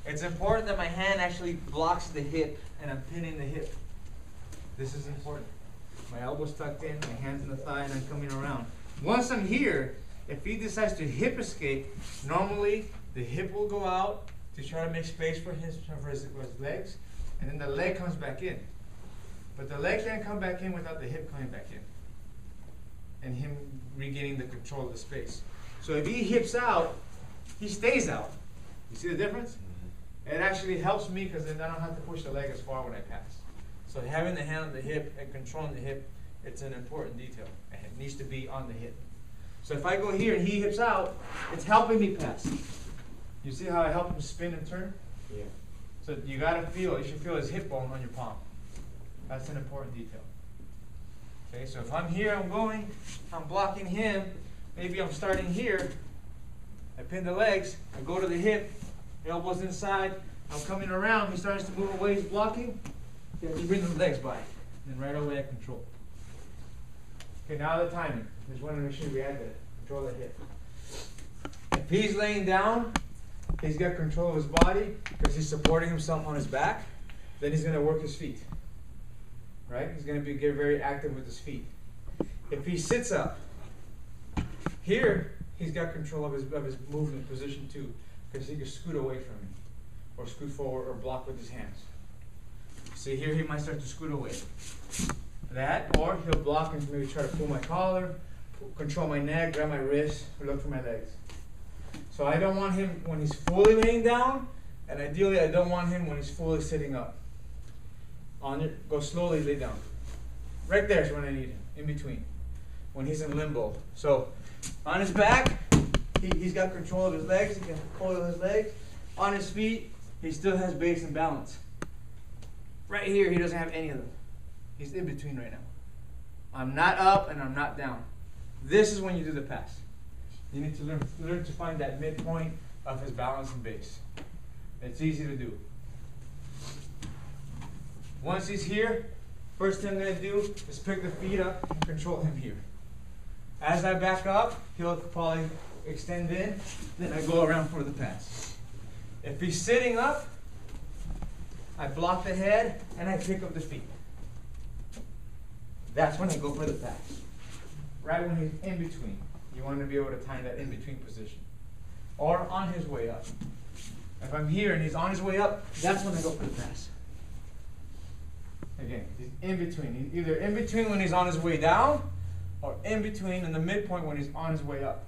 It's important that my hand actually blocks the hip and I'm pinning the hip. This is important. My elbow's tucked in, my hand's in the thigh, and I'm coming around. Once I'm here, if he decides to hip escape, normally the hip will go out to try to make space for his legs, and then the leg comes back in. But the leg can't come back in without the hip coming back in and him regaining the control of the space. So if he hips out, he stays out. You see the difference? Mm-hmm. It actually helps me because then I don't have to push the leg as far when I pass. So having the hand on the hip and controlling the hip, it's an important detail. And it needs to be on the hip. So if I go here and he hips out, it's helping me pass. You see how I help him spin and turn? Yeah. So you gotta feel, you should feel his hip bone on your palm. That's an important detail. Okay, so if I'm here, I'm going, I'm blocking him, maybe I'm starting here, I pin the legs, I go to the hip, elbows inside, I'm coming around, he starts to move away, he's blocking, you bring the legs by, and right away I control. Okay, now the timing. Just want to make sure we add that. Control the hip. If he's laying down, he's got control of his body because he's supporting himself on his back, then he's going to work his feet. Right? He's going to get very active with his feet. If he sits up, here he's got control of his movement position too, because he can scoot away from me, or scoot forward, or block with his hands. See, here he might start to scoot away. That, or he'll block and maybe try to pull my collar, control my neck, grab my wrist, or look for my legs. So I don't want him when he's fully laying down, and ideally I don't want him when he's fully sitting up. On it, go slowly, lay down. Right there is when I need him, in between, when he's in limbo. So on his back, he's got control of his legs, he can coil his legs. On his feet, he still has base and balance. Right here, he doesn't have any of them. He's in between right now. I'm not up and I'm not down. This is when you do the pass. You need to learn to find that midpoint of his balance and base. It's easy to do. Once he's here, first thing I'm going to do is pick the feet up and control him here. As I back up, he'll probably extend in, then I go around for the pass. If he's sitting up, I block the head and I pick up the feet. That's when I go for the pass. Right when he's in between. You want to be able to time that in between position. Or on his way up. If I'm here and he's on his way up, that's when I go for the pass. Again, he's in between. He's either in between when he's on his way down, or in between in the midpoint when he's on his way up.